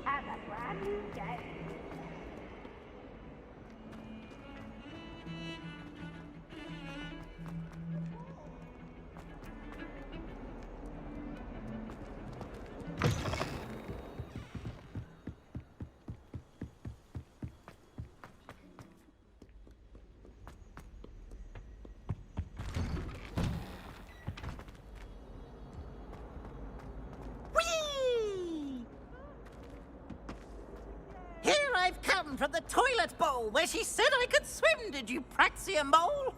Have a brand new day. From the toilet bowl where she said I could swim, did you Praxia mole?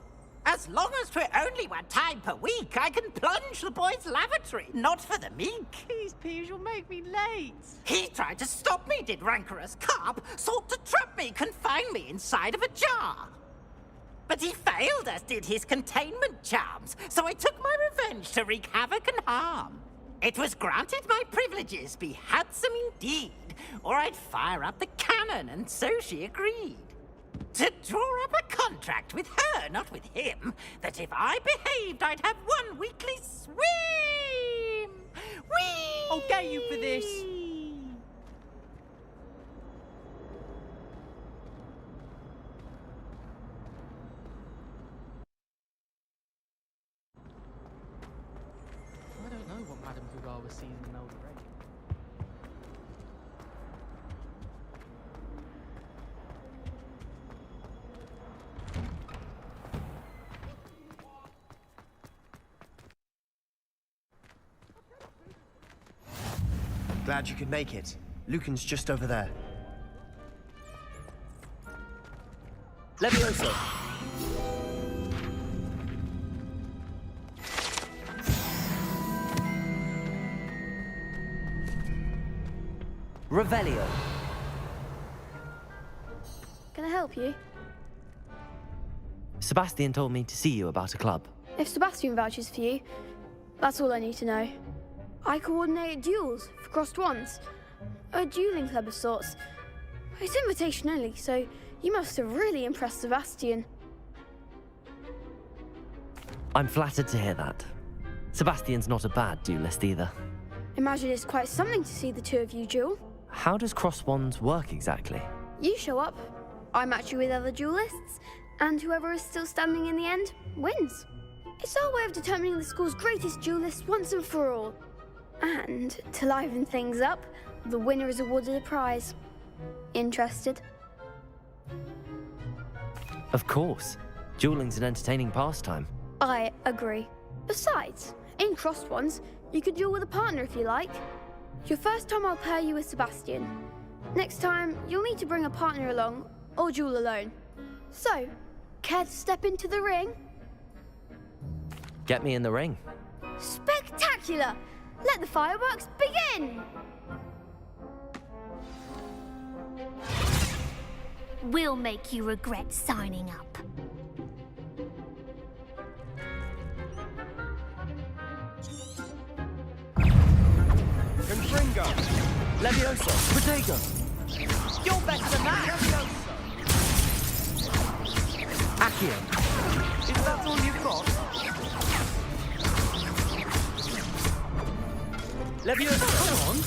As long as 'twere only one time per week, I can plunge the boy's lavatory, not for the meek. Please, Piers, you'll make me late. He tried to stop me, did rancorous carp, sought to trap me, confine me inside of a jar. But he failed, as did his containment charms, so I took my revenge to wreak havoc and harm. It was granted my privileges be handsome indeed, or I'd fire up the cannon, and so she agreed. To draw up a contract with her, not with him, that if I behaved, I'd have one weekly swim! Whee! I'll get you for this. I don't know what Madame Cougar was seeing in Melody Ray. Glad you could make it. Lucan's just over there. Levioso! Revelio. Can I help you? Sebastian told me to see you about a club. If Sebastian vouches for you, that's all I need to know. I coordinate duels for crossed wands. A dueling club of sorts. It's invitation only, so you must have really impressed Sebastian. I'm flattered to hear that. Sebastian's not a bad duelist either. Imagine it's quite something to see the two of you duel. How does cross wands work exactly? You show up, I match you with other duelists, and whoever is still standing in the end wins. It's our way of determining the school's greatest duelist once and for all. And to liven things up, the winner is awarded a prize. Interested? Of course. Dueling's an entertaining pastime. I agree. Besides, in crossed ones, you could duel with a partner if you like. Your first time I'll pair you with Sebastian. Next time, you'll need to bring a partner along, or duel alone. So, care to step into the ring? Get me in the ring. Spectacular! Let the fireworks begin! We'll make you regret signing up. Confringo! Levioso! Protego! You're better than that! Accio! Is that all you've got? Levioso! Come on!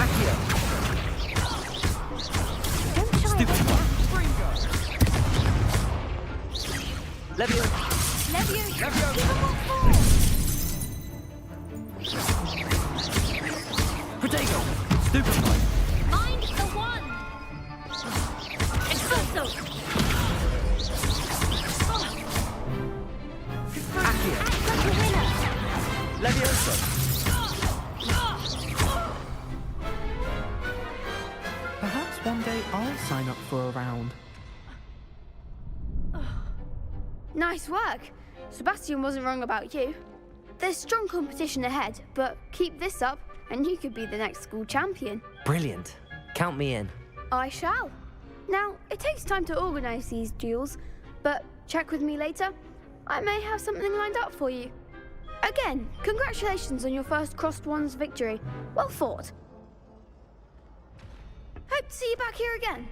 Accio! Stupid one! Levioso! Levioso! Protego! Stupid one! Mind the one! Expulso! Accio! Act like a winner! Levioso! Perhaps one day I'll sign up for a round. Nice work. Sebastian wasn't wrong about you. There's strong competition ahead, but keep this up and you could be the next school champion. Brilliant. Count me in. I shall. Now, it takes time to organise these duels, but check with me later. I may have something lined up for you. Again, congratulations on your first Crossed Wands victory. Well fought. Hope to see you back here again.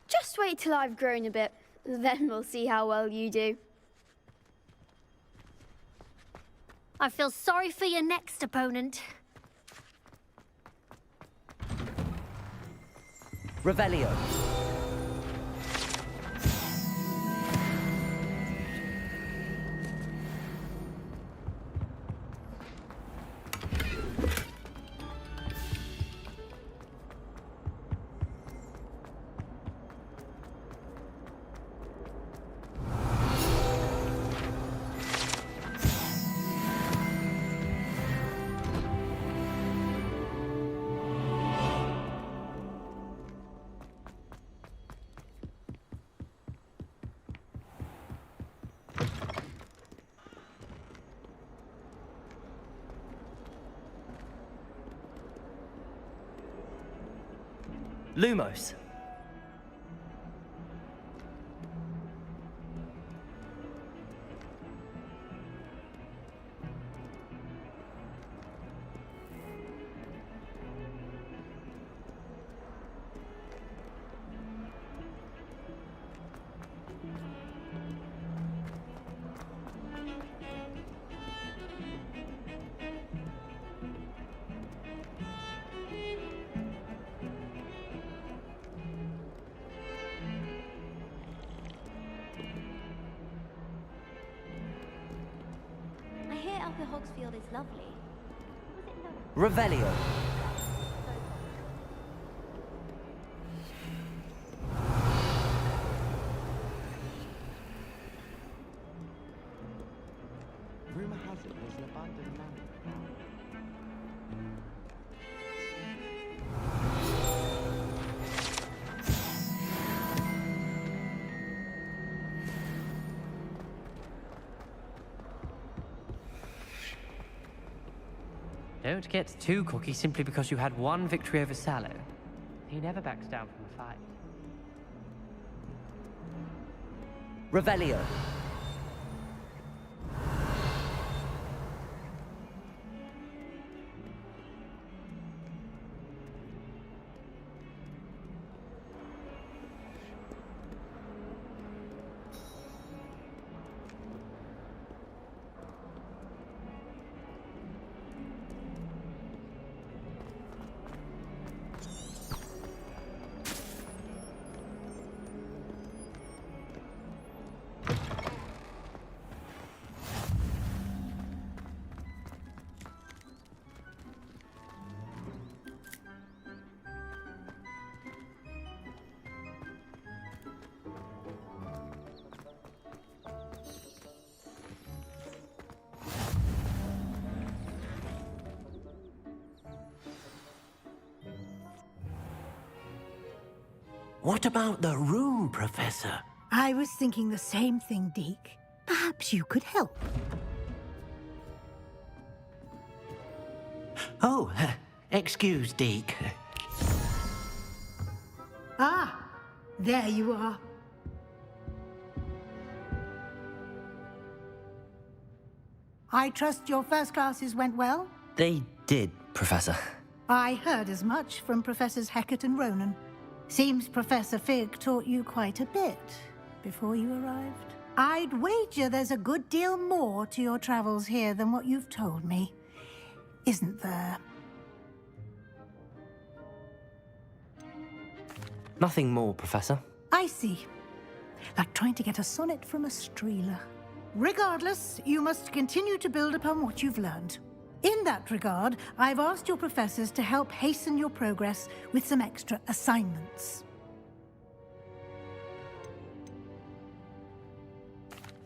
Just wait till I've grown a bit, then we'll see how well you do. I feel sorry for your next opponent. Revelio. Lumos. I hear Upper Hogsfield is lovely. Was it lovely? Revelio. Rumor has it there's an abandoned manor. Don't get too cocky simply because you had one victory over Sallow. He never backs down from a fight. Revelio. What about the room, Professor? I was thinking the same thing, Deke. Perhaps you could help. Oh, excuse, Deke. Ah, there you are. I trust your first classes went well? They did, Professor. I heard as much from Professors Hecat and Ronan. Seems Professor Fig taught you quite a bit before you arrived. I'd wager there's a good deal more to your travels here than what you've told me. Isn't there? Nothing more, Professor. I see. Like trying to get a sonnet from a streeler. Regardless, you must continue to build upon what you've learned. In that regard, I've asked your professors to help hasten your progress with some extra assignments.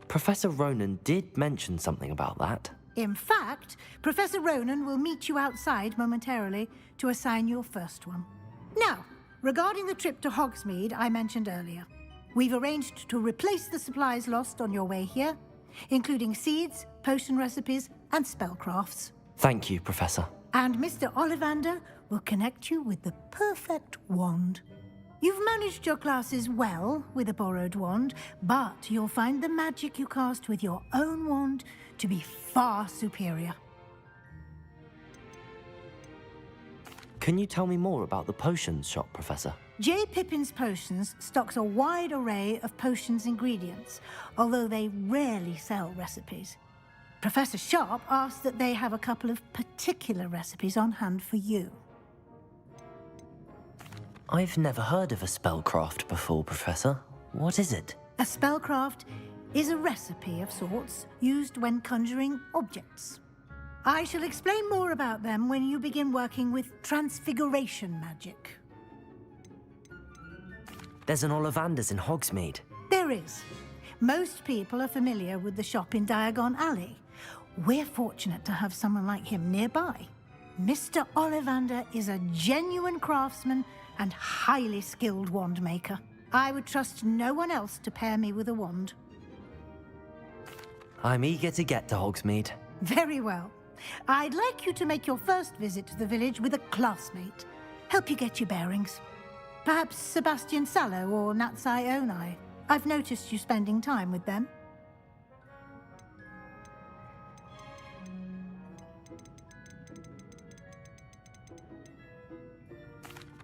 Professor Ronan did mention something about that. In fact, Professor Ronan will meet you outside momentarily to assign your first one. Now, regarding the trip to Hogsmeade I mentioned earlier, we've arranged to replace the supplies lost on your way here, including seeds, potion recipes, and spellcrafts. Thank you, Professor. And Mr. Ollivander will connect you with the perfect wand. You've managed your classes well with a borrowed wand, but you'll find the magic you cast with your own wand to be far superior. Can you tell me more about the potions shop, Professor? J. Pippin's Potions stocks a wide array of potions ingredients, although they rarely sell recipes. Professor Sharp asked that they have a couple of particular recipes on hand for you. I've never heard of a spellcraft before, Professor. What is it? A spellcraft is a recipe of sorts used when conjuring objects. I shall explain more about them when you begin working with transfiguration magic. There's an Ollivander's in Hogsmeade. There is. Most people are familiar with the shop in Diagon Alley. We're fortunate to have someone like him nearby. Mr. Ollivander is a genuine craftsman and highly skilled wand maker. I would trust no one else to pair me with a wand. I'm eager to get to Hogsmeade. Very well. I'd like you to make your first visit to the village with a classmate. Help you get your bearings. Perhaps Sebastian Sallow or Natsai Onai. I've noticed you spending time with them.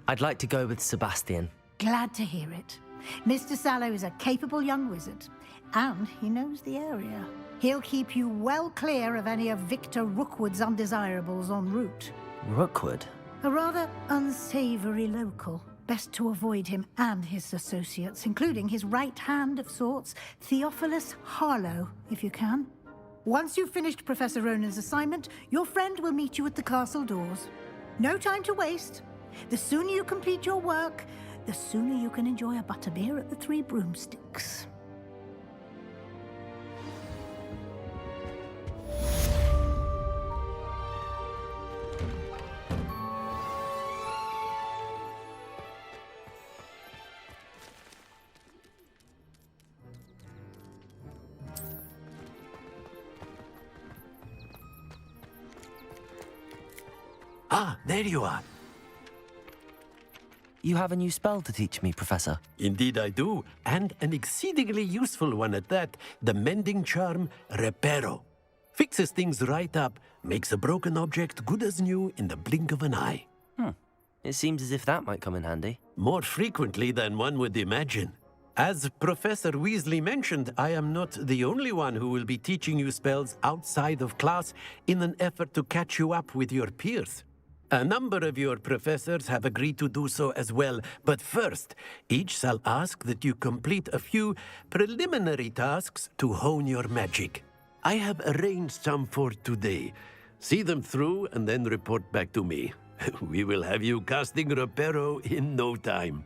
I'd like to go with Sebastian. Glad to hear it. Mr. Sallow is a capable young wizard, and he knows the area. He'll keep you well clear of any of Victor Rookwood's undesirables en route. Rookwood? A rather unsavory local. Best to avoid him and his associates, including his right hand of sorts, Theophilus Harlow, if you can. Once you've finished Professor Ronan's assignment, your friend will meet you at the castle doors. No time to waste. The sooner you complete your work, the sooner you can enjoy a butterbeer at the Three Broomsticks. Ah, there you are. You have a new spell to teach me, Professor. Indeed I do, and an exceedingly useful one at that. The mending charm, Reparo. Fixes things right up, makes a broken object good as new in the blink of an eye. It seems as if that might come in handy. More frequently than one would imagine. As Professor Weasley mentioned, I am not the only one who will be teaching you spells outside of class in an effort to catch you up with your peers. A number of your professors have agreed to do so as well, but first, each shall ask that you complete a few preliminary tasks to hone your magic. I have arranged some for today. See them through and then report back to me. We will have you casting Reparo in no time.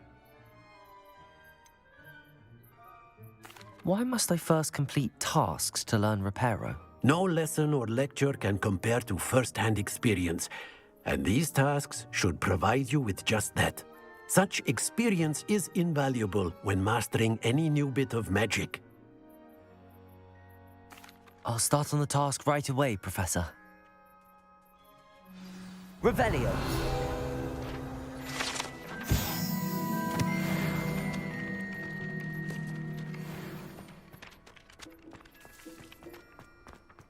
Why must I first complete tasks to learn Reparo? No lesson or lecture can compare to first-hand experience. And these tasks should provide you with just that. Such experience is invaluable when mastering any new bit of magic. I'll start on the task right away, Professor. Revelio!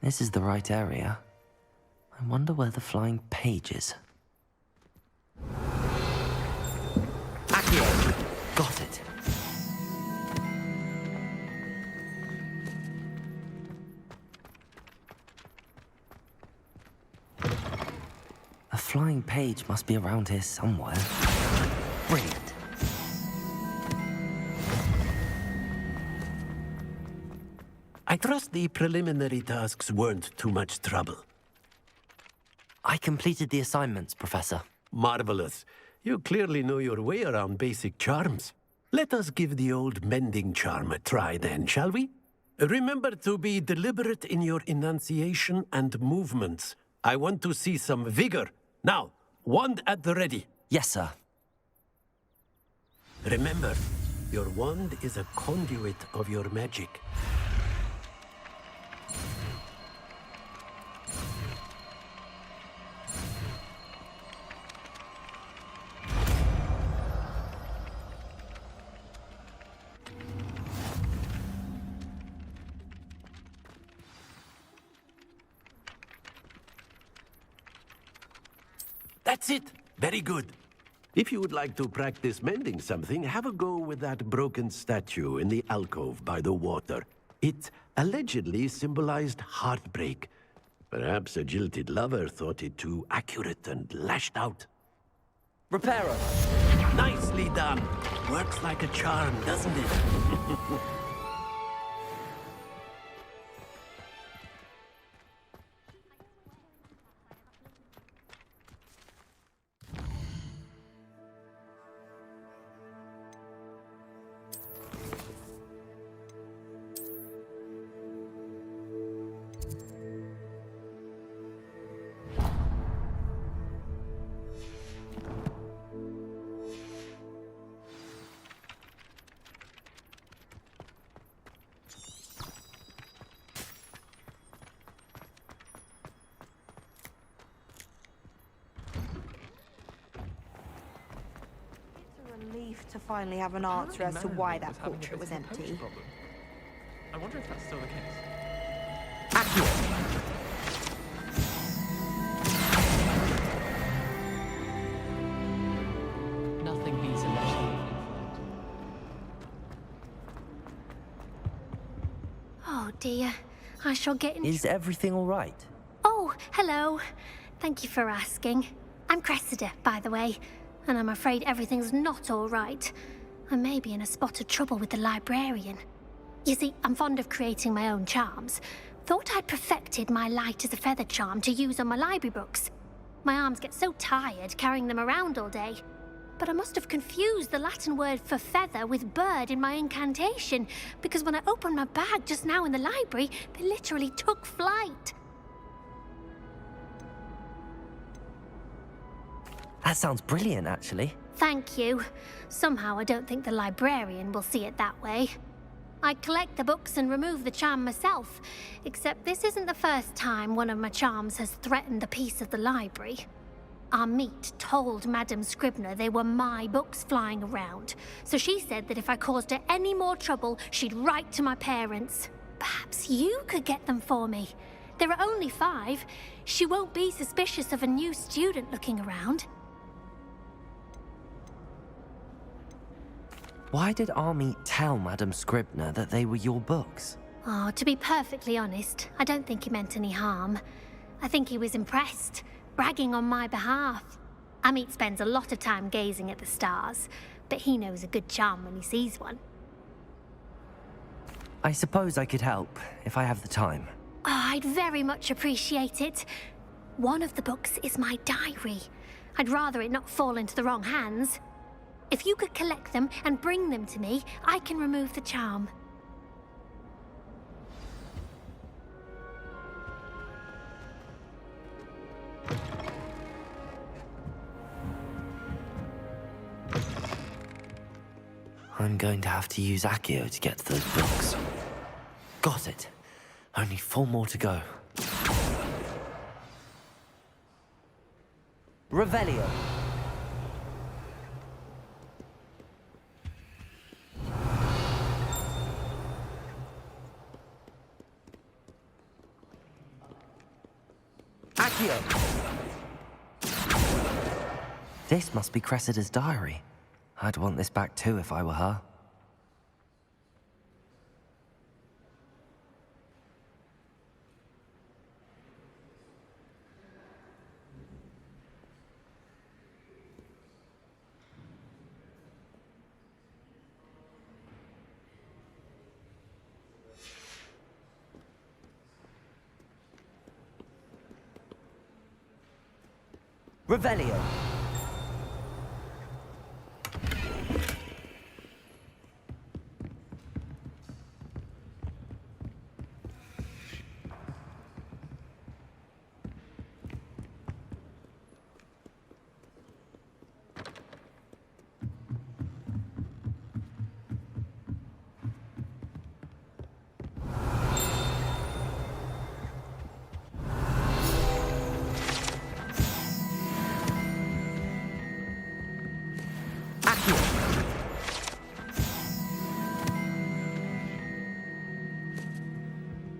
This is the right area. I wonder where the flying page is. Accio! Got it. A flying page must be around here somewhere. Brilliant. I trust the preliminary tasks weren't too much trouble. I completed the assignments, Professor. Marvelous. You clearly know your way around basic charms. Let us give the old mending charm a try then, shall we? Remember to be deliberate in your enunciation and movements. I want to see some vigor. Now, wand at the ready. Yes, sir. Remember, your wand is a conduit of your magic. That's it. Very good. If you would like to practice mending something, have a go with that broken statue in the alcove by the water. It allegedly symbolized heartbreak. Perhaps a jilted lover thought it too accurate and lashed out. Reparo. Nicely done. Works like a charm, doesn't it? Relief to finally have an answer as to why that portrait was empty. I wonder if that's still the case. Nothing beats a lesson in flight. Oh dear, I shall get in. Is everything all right? Oh, hello. Thank you for asking. I'm Cressida, by the way, and I'm afraid everything's not all right. I may be in a spot of trouble with the librarian. You see, I'm fond of creating my own charms. Thought I'd perfected my light as a feather charm to use on my library books. My arms get so tired carrying them around all day. But I must have confused the Latin word for feather with bird in my incantation, because when I opened my bag just now in the library, they literally took flight. That sounds brilliant, actually. Thank you. Somehow I don't think the librarian will see it that way. I collect the books and remove the charm myself, except this isn't the first time one of my charms has threatened the peace of the library. Our meet told Madame Scribner they were my books flying around, so she said that if I caused her any more trouble, she'd write to my parents. Perhaps you could get them for me. There are only 5. She won't be suspicious of a new student looking around. Why did Army tell Madame Scribner that they were your books? Oh, to be perfectly honest, I don't think he meant any harm. I think he was impressed, bragging on my behalf. Amit spends a lot of time gazing at the stars, but he knows a good charm when he sees one. I suppose I could help, if I have the time. Oh, I'd very much appreciate it. One of the books is my diary. I'd rather it not fall into the wrong hands. If you could collect them and bring them to me, I can remove the charm. I'm going to have to use Accio to get to those books. Got it. Only 4 more to go. Revelio. This must be Cressida's diary. I'd want this back too if I were her. Revelio.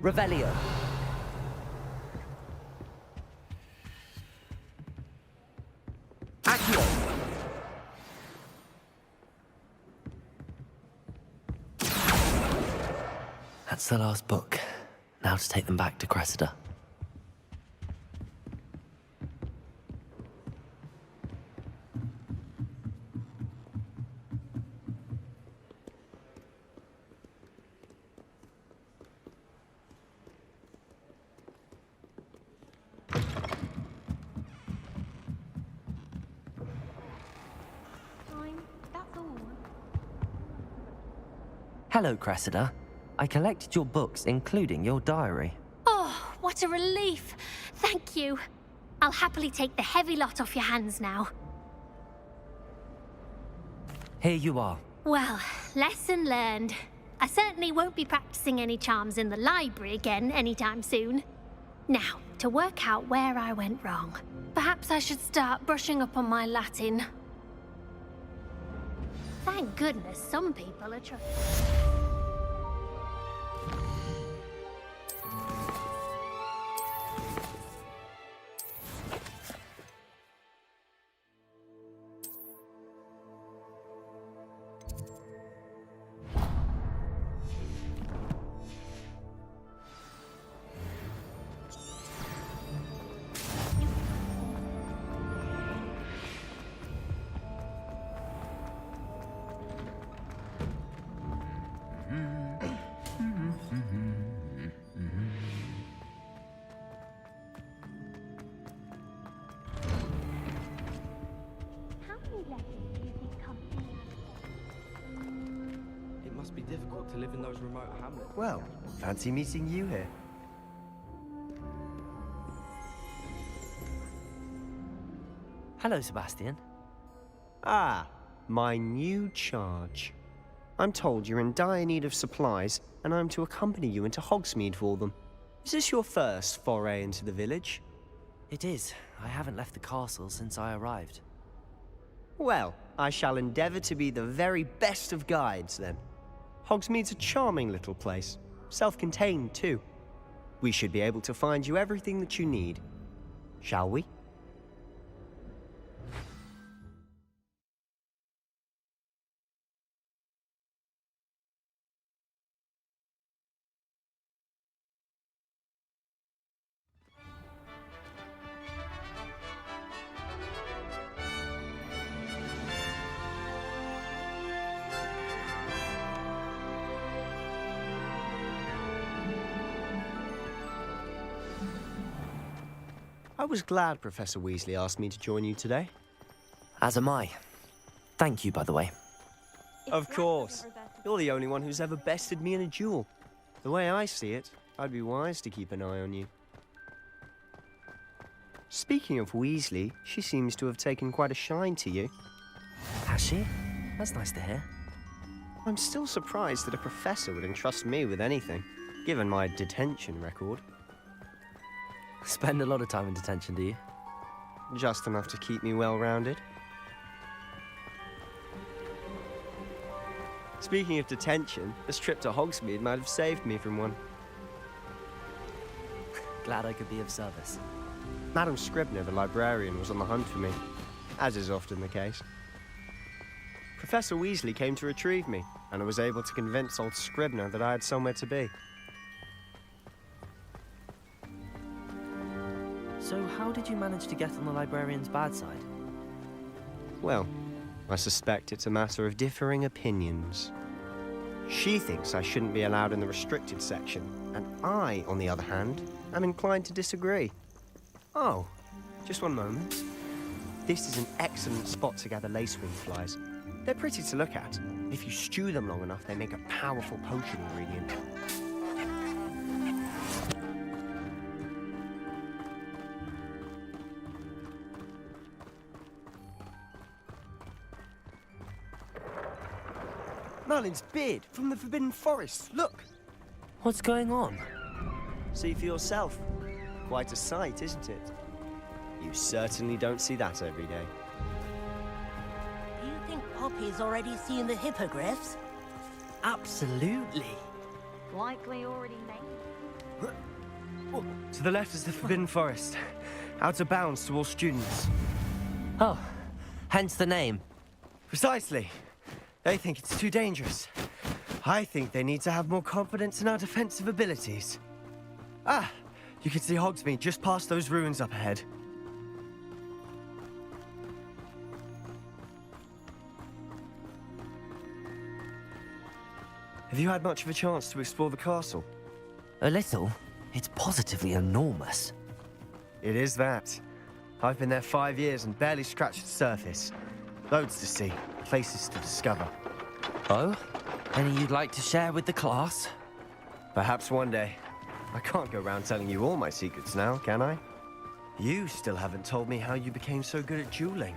Revelio. Accio. That's the last book. Now to take them back to Cressida. Hello, Cressida. I collected your books, including your diary. Oh, what a relief. Thank you. I'll happily take the heavy lot off your hands now. Here you are. Well, lesson learned. I certainly won't be practicing any charms in the library again anytime soon. Now, to work out where I went wrong. Perhaps I should start brushing up on my Latin. Thank goodness some people are trying. It must be difficult to live in those remote hamlets. Well, fancy meeting you here. Hello, Sebastian. Ah, my new charge. I'm told you're in dire need of supplies, and I'm to accompany you into Hogsmeade for them. Is this your first foray into the village? It is. I haven't left the castle since I arrived. Well, I shall endeavour to be the very best of guides, then. Hogsmeade's a charming little place. Self-contained, too. We should be able to find you everything that you need. Shall we? I was glad Professor Weasley asked me to join you today. As am I. Thank you, by the way. Of course. You're the only one who's ever bested me in a duel. The way I see it, I'd be wise to keep an eye on you. Speaking of Weasley, she seems to have taken quite a shine to you. Has she? That's nice to hear. I'm still surprised that a professor would entrust me with anything, given my detention record. Spend a lot of time in detention, do you? Just enough to keep me well-rounded. Speaking of detention, this trip to Hogsmeade might have saved me from one. Glad I could be of service. Madam Scribner, the librarian, was on the hunt for me, as is often the case. Professor Weasley came to retrieve me, and I was able to convince old Scribner that I had somewhere to be. So how did you manage to get on the librarian's bad side? Well, I suspect it's a matter of differing opinions. She thinks I shouldn't be allowed in the restricted section, and I, on the other hand, am inclined to disagree. Oh, just one moment. This is an excellent spot to gather lacewing flies. They're pretty to look at. If you stew them long enough, they make a powerful potion ingredient. Merlin's beard from the Forbidden Forest. Look! What's going on? See for yourself. Quite a sight, isn't it? You certainly don't see that every day. Do you think Poppy's already seen the hippogriffs? Absolutely. Likely already named. To the left is the Forbidden Forest. Out of bounds to all students. Oh, hence the name. Precisely. They think it's too dangerous. I think they need to have more confidence in our defensive abilities. Ah, you can see Hogsmeade just past those ruins up ahead. Have you had much of a chance to explore the castle? A little. It's positively enormous. It is that. I've been there 5 years and barely scratched the surface. Loads to see, places to discover. Oh? Any you'd like to share with the class? Perhaps one day. I can't go around telling you all my secrets now, can I? You still haven't told me how you became so good at dueling.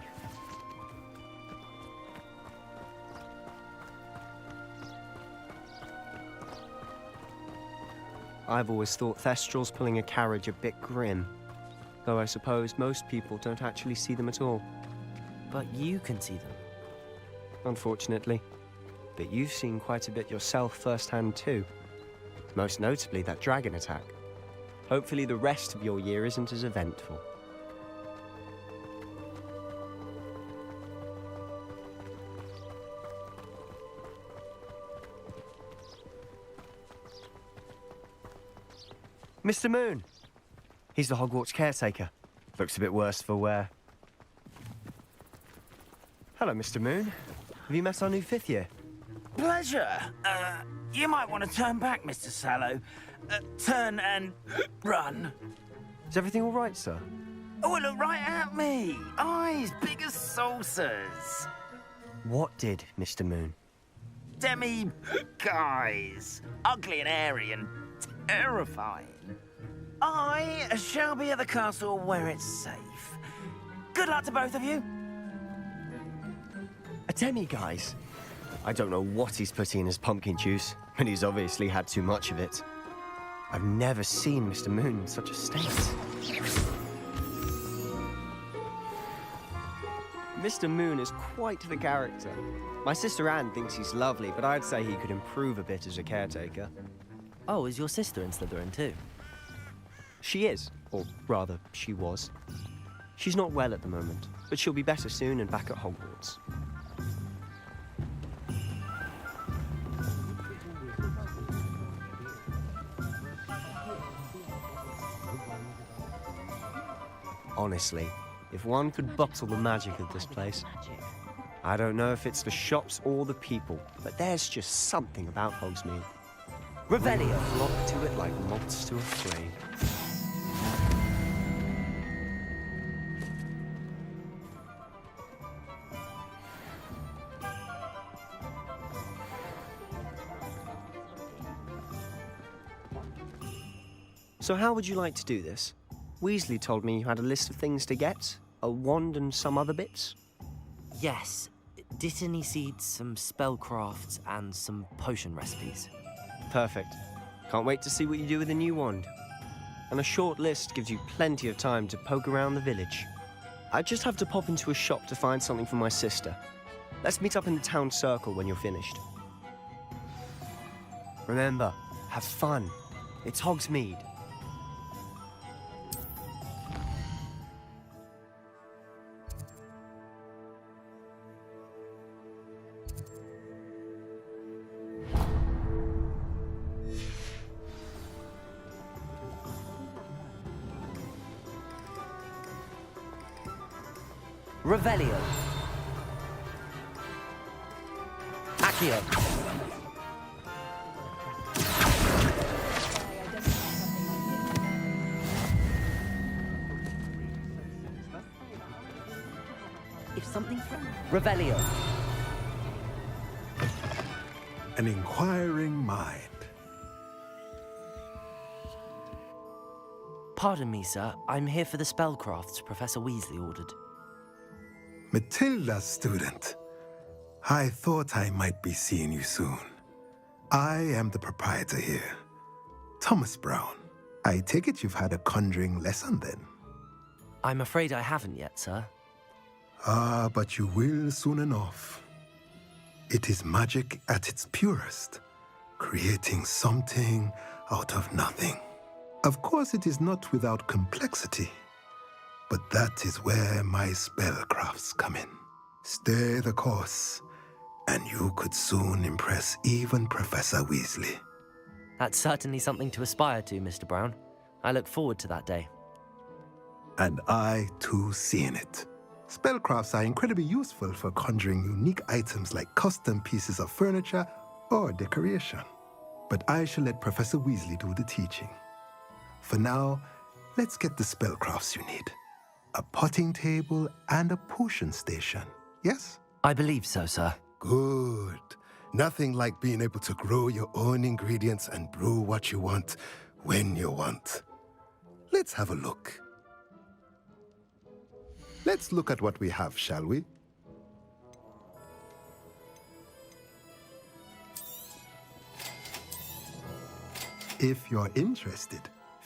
I've always thought Thestrals pulling a carriage a bit grim. Though I suppose most people don't actually see them at all. But you can see them. Unfortunately. But you've seen quite a bit yourself firsthand too. Most notably that dragon attack. Hopefully the rest of your year isn't as eventful. Mr. Moon! He's the Hogwarts caretaker. Looks a bit worse for wear. Hello, Mr. Moon. Have you met our new 5th year? Pleasure. You might want to turn back, Mr. Sallow. Turn and run. Is everything all right, sir? Oh, look right at me. Eyes big as saucers. What did, Mr. Moon? Guys. Ugly and airy and terrifying. I shall be at the castle where it's safe. Good luck to both of you. A demi-guise? I don't know what he's putting in his pumpkin juice, but he's obviously had too much of it. I've never seen Mr. Moon in such a state. Mr. Moon is quite the character. My sister Anne thinks he's lovely, but I'd say he could improve a bit as a caretaker. Oh, is your sister in Slytherin too? She is, or rather, she was. She's not well at the moment, but she'll be better soon and back at Hogwarts. Honestly, if one could bottle the magic of this place. I don't know if it's the shops or the people, but there's just something about Hogsmeade. Revelio. Flock to it like moths to a flame. So how would you like to do this? Weasley told me you had a list of things to get, a wand and some other bits. Yes. Dittany seeds, some spellcrafts, and some potion recipes. Perfect. Can't wait to see what you do with the new wand. And a short list gives you plenty of time to poke around the village. I just have to pop into a shop to find something for my sister. Let's meet up in the town circle when you're finished. Remember, have fun. It's Hogsmeade. Revelio. Accio. if something threatened. Revelio. An inquiring mind. Pardon me, sir. I'm here for the spellcrafts Professor Weasley ordered. Matilda's student. I thought I might be seeing you soon. I am the proprietor here, Thomas Brown. I take it you've had a conjuring lesson then? I'm afraid I haven't yet, sir. Ah, but you will soon enough. It is magic at its purest, creating something out of nothing. Of course, it is not without complexity, but that is where my spellcrafts come in. Stay the course, and you could soon impress even Professor Weasley. That's certainly something to aspire to, Mr. Brown. I look forward to that day. And I, too, seeing it. Spellcrafts are incredibly useful for conjuring unique items like custom pieces of furniture or decoration. But I shall let Professor Weasley do the teaching. For now, let's get the spellcrafts you need. A potting table and a potion station, yes? I believe so, sir. Good. Nothing like being able to grow your own ingredients and brew what you want when you want. Let's have a look. Let's look at what we have, shall we? If you're interested,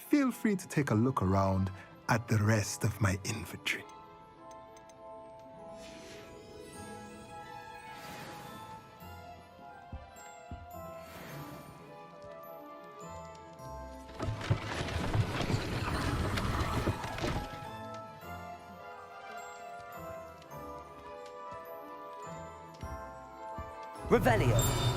feel free to take a look around at the rest of my inventory. Revelio.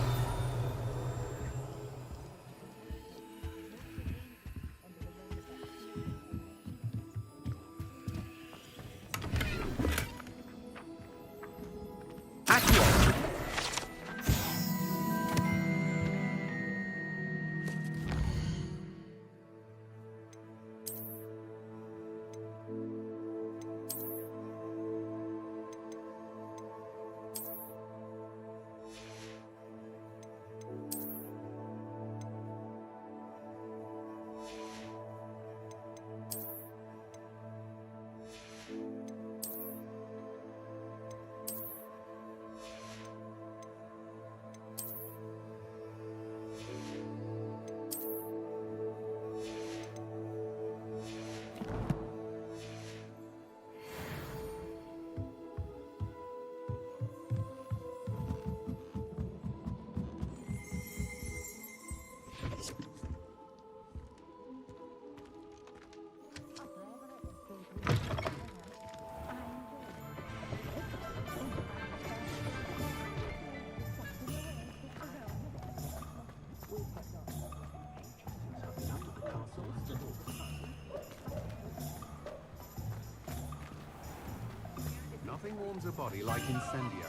Nothing warms a body like incendio.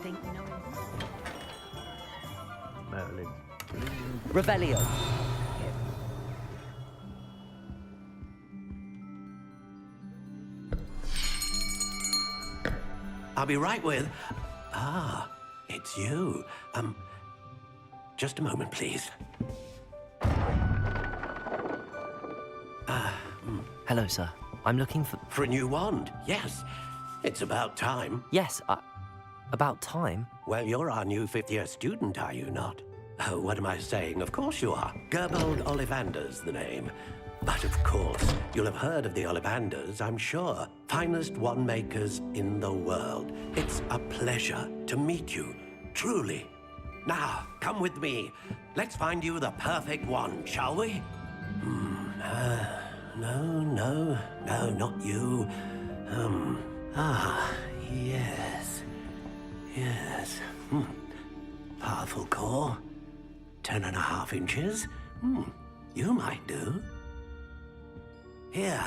think knowing. Merlin. Revelio. I'll be right with... Ah, it's you. Just a moment, please. Hello, sir. I'm looking for... For a new wand, yes. It's about time. Yes, about time? Well, you're our new fifth-year student, are you not? Oh, what am I saying? Of course you are. Gerbold Ollivander's the name. But of course, you'll have heard of the Ollivanders, I'm sure. Finest wand makers in the world. It's a pleasure to meet you, truly. Now, come with me. Let's find you the perfect wand, shall we? No, not you. Yes. Powerful core. 10.5 inches. You might do. Here,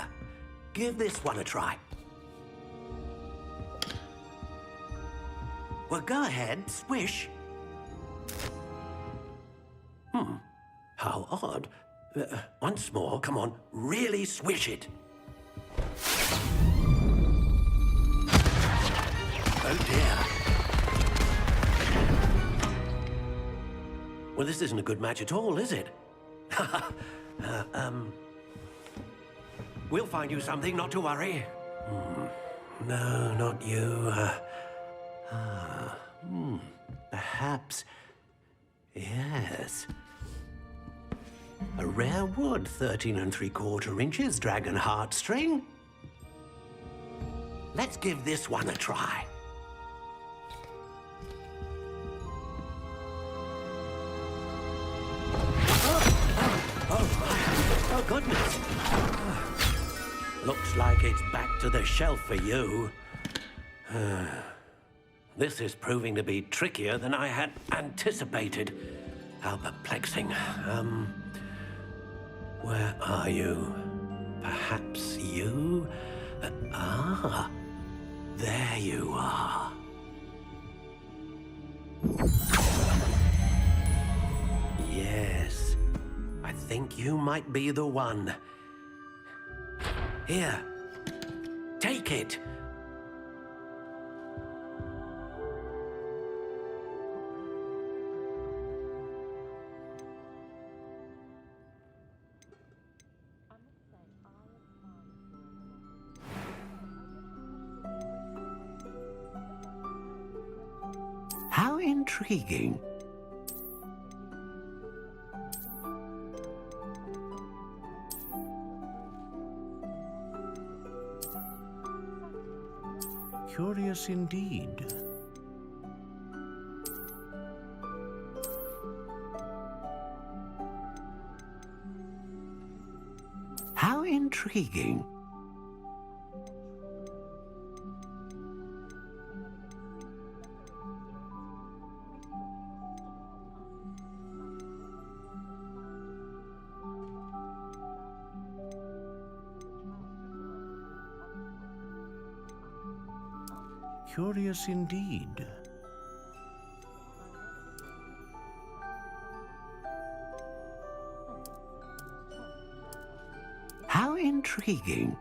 give this one a try. Well, go ahead, swish. How odd. Once more, come on, really swish it. Oh dear. Well, this isn't a good match at all, is it? We'll find you something, not to worry. No, not you. Perhaps. Yes. A rare wood, 13 3/4 inches, dragon heartstring. Let's give this one a try. Oh, goodness. Looks like it's back to the shelf for you. This is proving to be trickier than I had anticipated. How perplexing. Where are you? Perhaps you? There you are. Yes, I think you might be the one. Here, take it. How intriguing. Curious indeed. How intriguing. Curious indeed. How intriguing.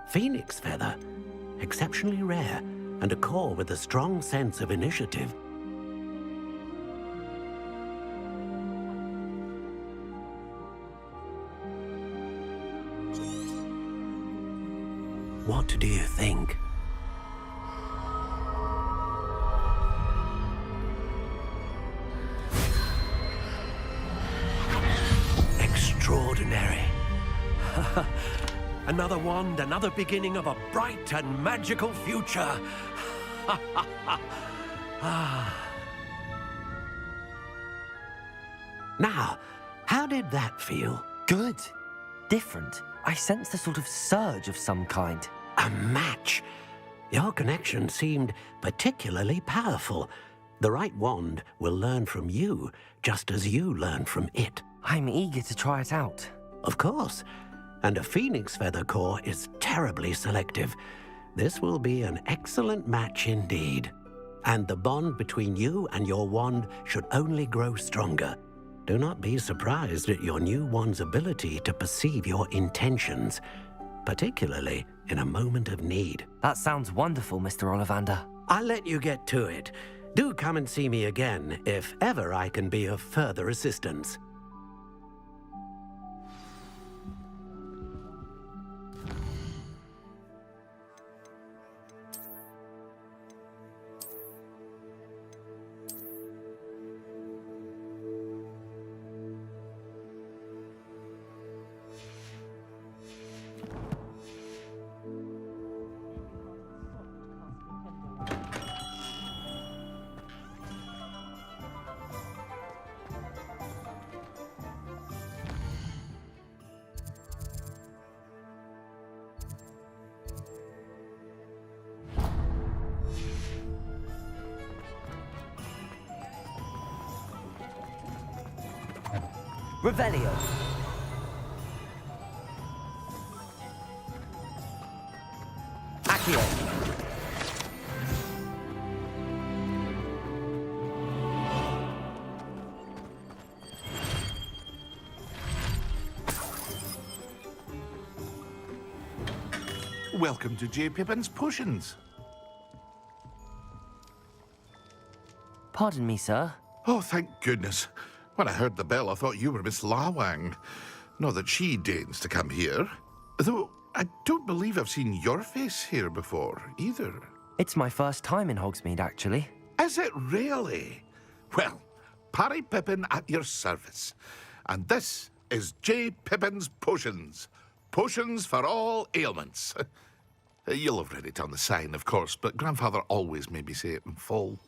Phoenix feather. Exceptionally rare, and a core with a strong sense of initiative. What do you think? Extraordinary. Another wand, another beginning of a bright and magical future. Now, how did that feel? Good. Different. I sensed a sort of surge of some kind. A match. Your connection seemed particularly powerful. The right wand will learn from you, just as you learn from it. I'm eager to try it out. Of course. And a phoenix feather core is terribly selective. This will be an excellent match indeed. And the bond between you and your wand should only grow stronger. Do not be surprised at your new wand's ability to perceive your intentions, particularly in a moment of need. That sounds wonderful, Mr. Ollivander. I'll let you get to it. Do come and see me again if ever I can be of further assistance. Revelio. Accio. Welcome to J. Pippin's Potions. Pardon me, sir. Oh, thank goodness. When I heard the bell, I thought you were Miss Lawang. Not that she deigns to come here. Though I don't believe I've seen your face here before, either. It's my first time in Hogsmeade, actually. Is it really? Well, Parry Pippin at your service. And this is J. Pippin's Potions. Potions for all ailments. You'll have read it on the sign, of course, but Grandfather always made me say it in full.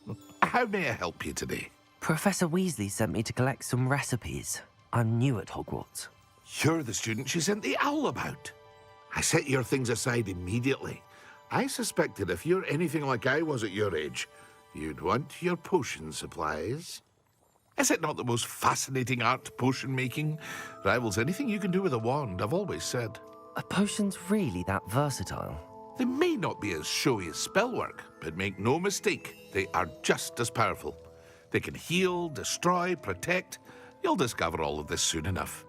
How may I help you today? Professor Weasley sent me to collect some recipes. I'm new at Hogwarts. You're the student she sent the owl about. I set your things aside immediately. I suspected if you're anything like I was at your age, you'd want your potion supplies. Is it not the most fascinating art, potion making? Rivals anything you can do with a wand, I've always said. Are potions really that versatile? They may not be as showy as spellwork, but make no mistake, they are just as powerful. They can heal, destroy, protect. You'll discover all of this soon enough.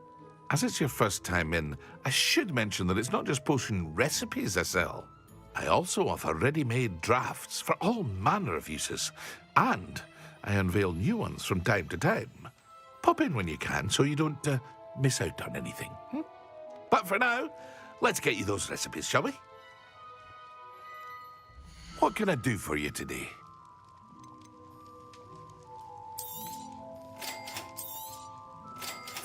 As it's your first time in, I should mention that it's not just potion recipes I sell. I also offer ready-made drafts for all manner of uses, and I unveil new ones from time to time. Pop in when you can so you don't miss out on anything. But for now, let's get you those recipes, shall we? What can I do for you today?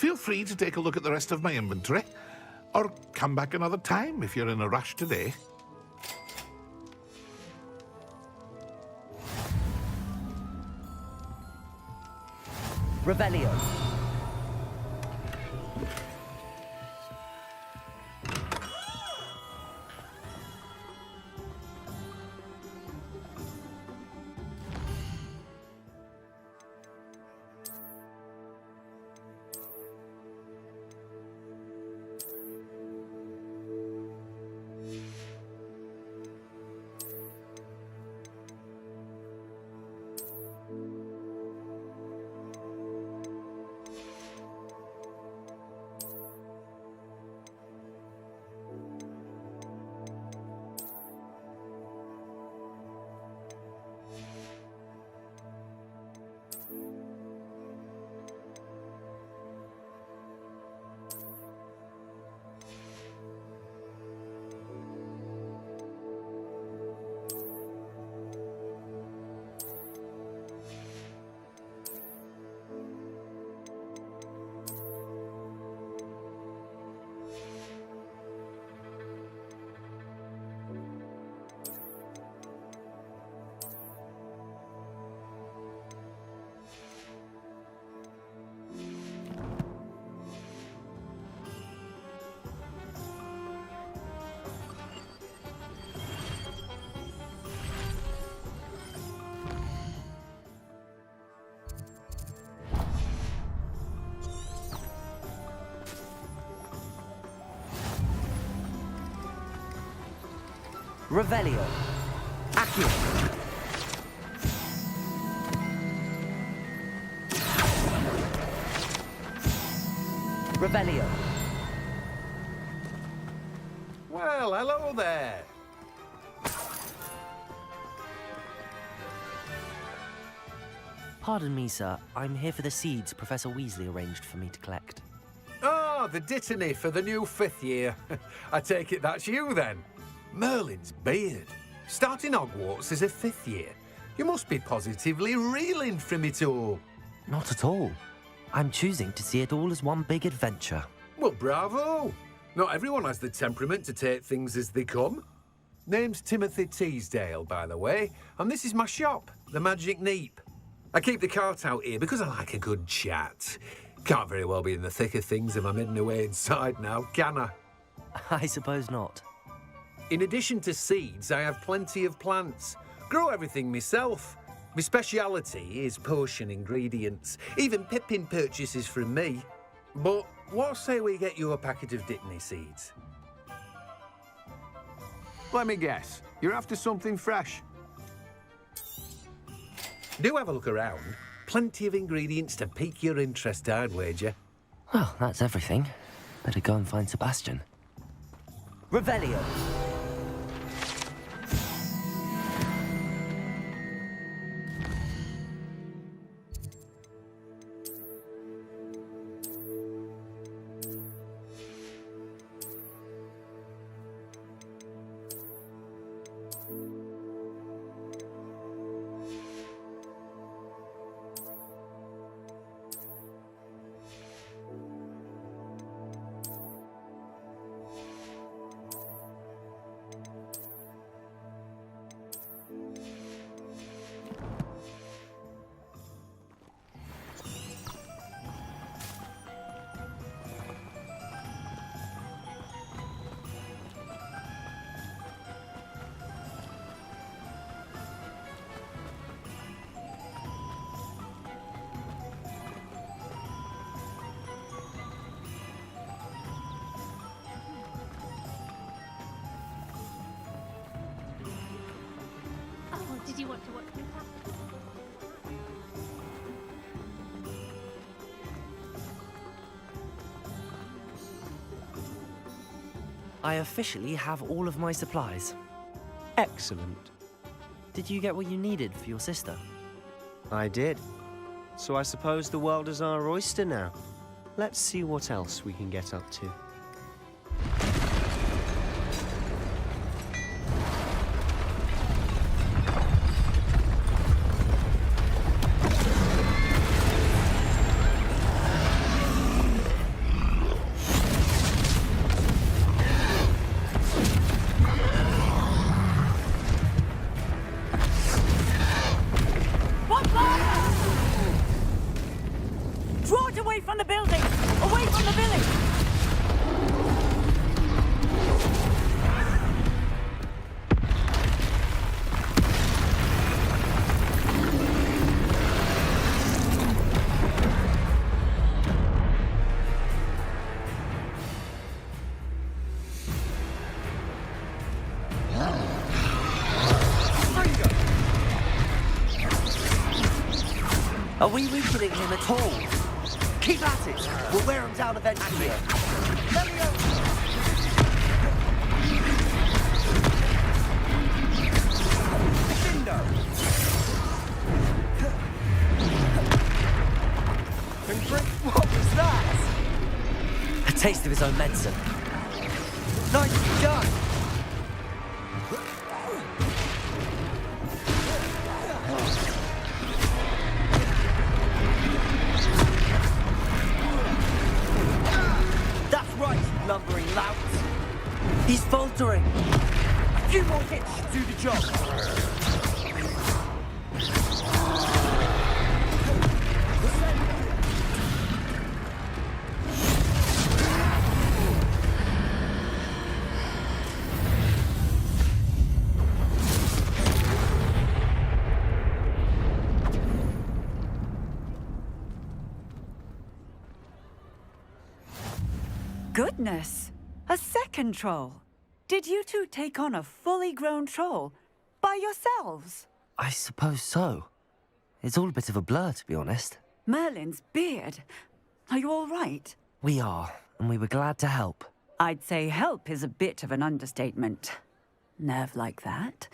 Feel free to take a look at the rest of my inventory, or come back another time if you're in a rush today. Revelio. Revelio. Accio. Revelio. Well, hello there. Pardon me, sir. I'm here for the seeds Professor Weasley arranged for me to collect. Ah, the dittany for the new 5th year. I take it that's you, then. Merlin's beard. Starting Hogwarts as a 5th year. You must be positively reeling from it all. Not at all. I'm choosing to see it all as one big adventure. Well, bravo. Not everyone has the temperament to take things as they come. Name's Timothy Teasdale, by the way, and this is my shop, the Magic Neep. I keep the cart out here because I like a good chat. Can't very well be in the thick of things if I'm hidden away inside now, can I? I suppose not. In addition to seeds, I have plenty of plants. Grow everything myself. My speciality is potion ingredients. Even Pippin purchases from me. But what say we get you a packet of Dittany seeds? Let me guess. You're after something fresh. Do have a look around. Plenty of ingredients to pique your interest, I'd wager. Well, that's everything. Better go and find Sebastian. Revelio. Oh, did you want to watch me? I officially have all of my supplies. Excellent. Did you get what you needed for your sister? I did. So I suppose the world is our oyster now. Let's see what else we can get up to. Draw it away from the building! Away from the village! Are we weakening him at all? Keep at it! We'll wear him down eventually. What was that? A taste of his own medicine. Nicely done! That's right, you lumbering lout! He's faltering! A few more hits should do the job! Goodness! A second troll. Did you two take on a fully grown troll by yourselves? I suppose so. It's all a bit of a blur, to be honest. Merlin's beard. Are you all right? We are, and we were glad to help. I'd say help is a bit of an understatement. Nerve like that.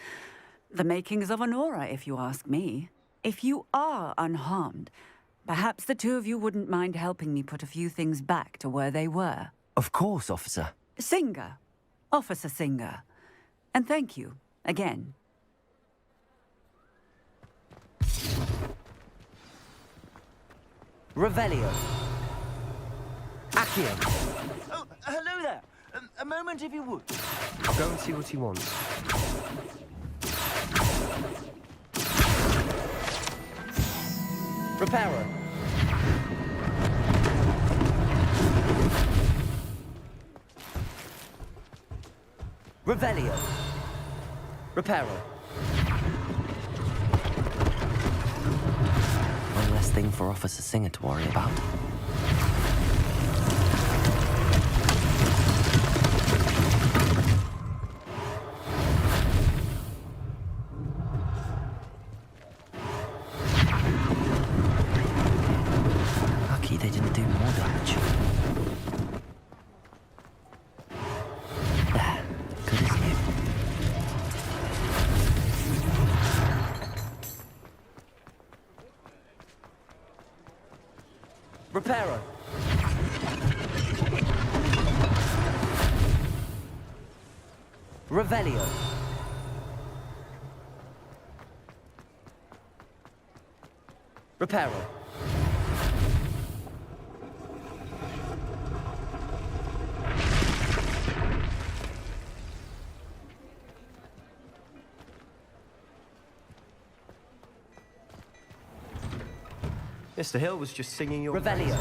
The makings of an aura, if you ask me. If you are unharmed, perhaps the two of you wouldn't mind helping me put a few things back to where they were. Of course, officer. Singer. Officer Singer. And thank you, again. Revelio. Accio. Oh, hello there. A moment, if you would. I'll go and see what he wants. Reparo. Revelio. Reparo. One less thing for Officer Singer to worry about. Lucky they didn't do more damage. There, good as new. Reparo. Revelio. Reparo. Mr. Hill was just singing your Revelio.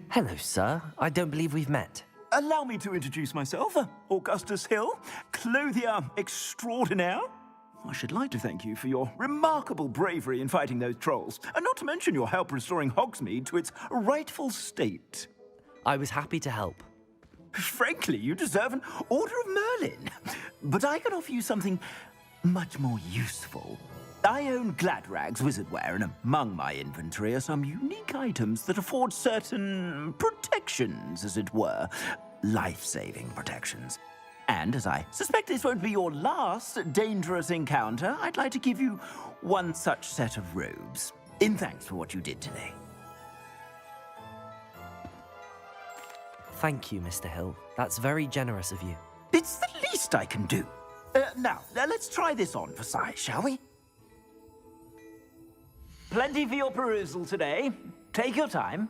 Hello, sir. I don't believe we've met. Allow me to introduce myself, Augustus Hill, clothier extraordinaire. I should like to thank you for your remarkable bravery in fighting those trolls, and not to mention your help restoring Hogsmeade to its rightful state. I was happy to help. Frankly, you deserve an Order of Merlin. But I can offer you something much more useful. I own Gladrag's wizardware, and among my inventory are some unique items that afford certain protections, as it were. Life-saving protections. And as I suspect this won't be your last dangerous encounter, I'd like to give you one such set of robes, in thanks for what you did today. Thank you, Mr. Hill. That's very generous of you. It's the least I can do. Now, let's try this on for size, shall we? Plenty for your perusal today. Take your time.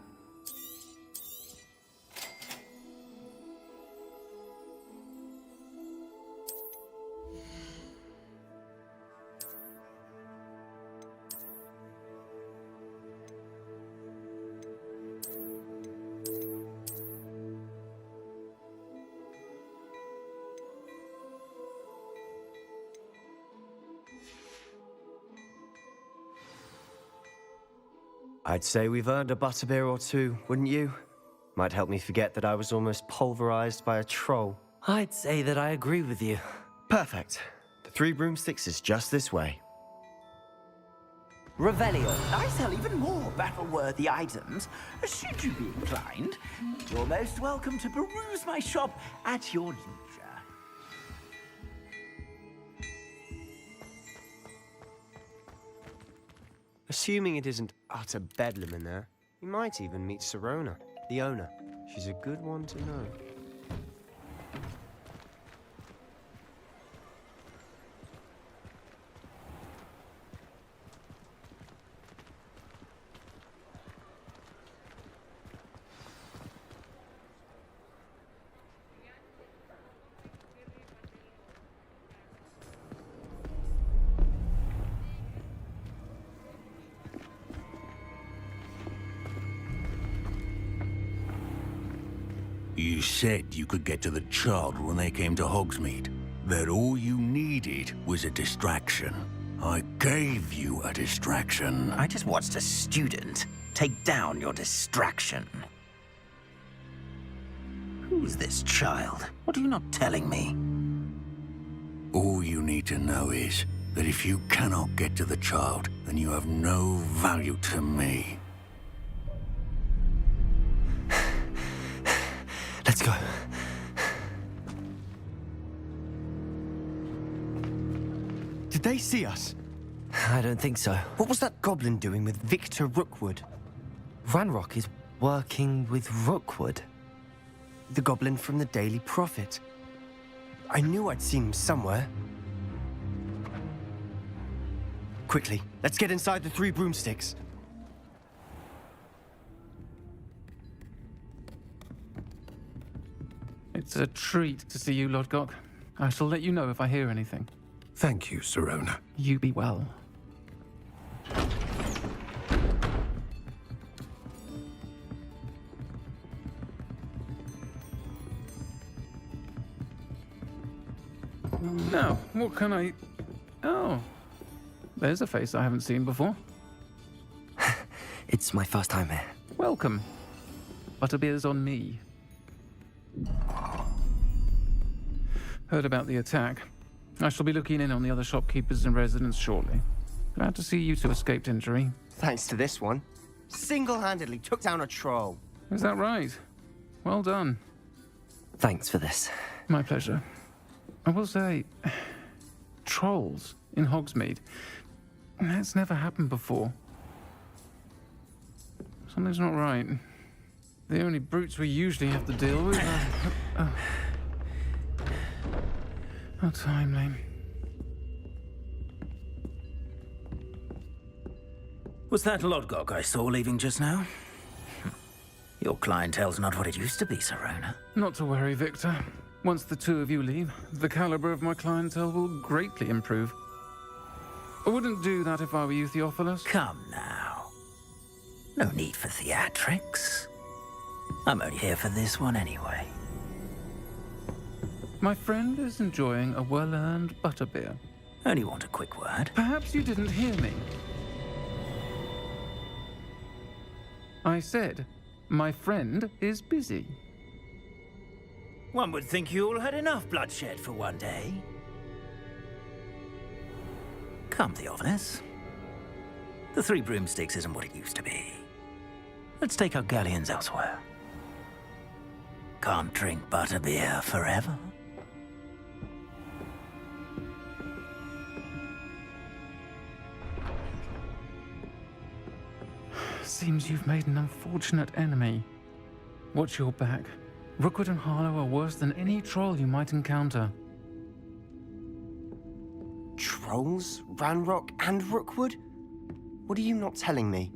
I'd say we've earned a butterbeer or two, wouldn't you? Might help me forget that I was almost pulverized by a troll. I'd say that I agree with you. Perfect. The 3 broomsticks is just this way. Revelio. I sell even more battle-worthy items. Should you be inclined, you're most welcome to peruse my shop at your leisure. Assuming it isn't utter bedlam in there, you might even meet Sirona, the owner. She's a good one to know. You said you could get to the child when they came to Hogsmeade. That all you needed was a distraction. I gave you a distraction. I just watched a student take down your distraction. Who's this child? What are you not telling me? All you need to know is that if you cannot get to the child, then you have no value to me. Let's go. Did they see us? I don't think so. What was that goblin doing with Victor Rookwood? Ranrock is working with Rookwood. The goblin from the Daily Prophet. I knew I'd seen him somewhere. Quickly, let's get inside the 3 broomsticks. It's a treat to see you, Lodgok. I shall let you know if I hear anything. Thank you, Sirona. You be well. Now, what can I... Oh, there's a face I haven't seen before. It's my first time here. Welcome. Butterbeer's on me. Heard about the attack. I shall be looking in on the other shopkeepers and residents shortly. Glad to see you two escaped injury. Thanks to this one. Single-handedly took down a troll. Is that right? Well done. Thanks for this. My pleasure. I will say, trolls in Hogsmeade. That's never happened before. Something's not right. The only brutes we usually have to deal with are... How timely. Was that Lodgok I saw leaving just now? Your clientele's not what it used to be, Sirona. Not to worry, Victor. Once the two of you leave, the caliber of my clientele will greatly improve. I wouldn't do that if I were you, Theophilus. Come now. No need for theatrics. I'm only here for this one anyway. My friend is enjoying a well-earned butterbeer. Only want a quick word. Perhaps you didn't hear me. I said, my friend is busy. One would think you all had enough bloodshed for one day. Come, Theophilus. The 3 broomsticks isn't what it used to be. Let's take our galleons elsewhere. Can't drink butterbeer forever. Seems you've made an unfortunate enemy. Watch your back. Rookwood and Harlow are worse than any troll you might encounter. Trolls? Ranrock and Rookwood? What are you not telling me?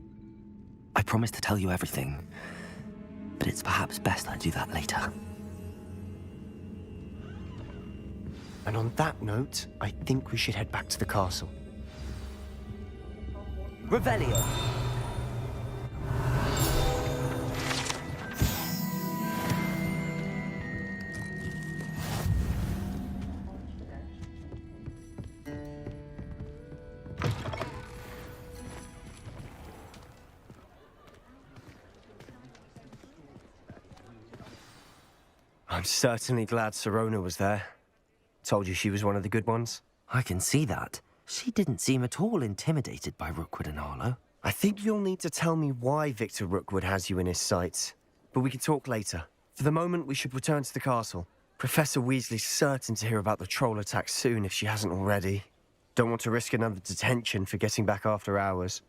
I promised to tell you everything, but it's perhaps best I do that later. And on that note, I think we should head back to the castle. Revelio! I'm certainly glad Sirona was there. Told you she was one of the good ones. I can see that. She didn't seem at all intimidated by Rookwood and Harlow. I think you'll need to tell me why Victor Rookwood has you in his sights. But we can talk later. For the moment, we should return to the castle. Professor Weasley's certain to hear about the troll attack soon if she hasn't already. Don't want to risk another detention for getting back after hours.